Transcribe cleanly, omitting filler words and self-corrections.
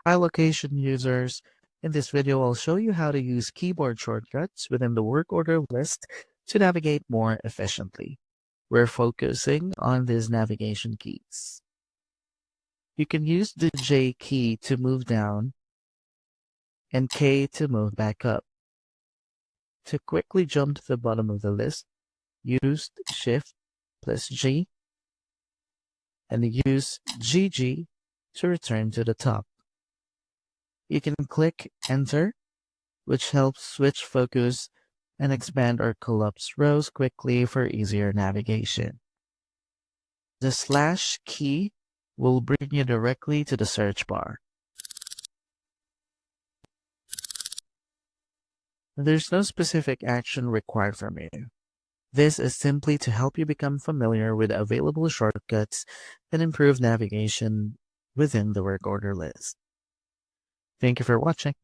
Hi location users. In this video, I'll show you how to use keyboard shortcuts within the work order list to navigate more efficiently. We're focusing on these navigation keys. You can use the J key to move down and K to move back up. To quickly jump to the bottom of the list, use Shift plus G and use GG to return to the top. You can click Enter, which helps switch focus and expand or collapse rows quickly for easier navigation. The slash key will bring you directly to the search bar. There's no specific action required from you. This is simply to help you become familiar with available shortcuts and improve navigation within the work order list. Thank you for watching.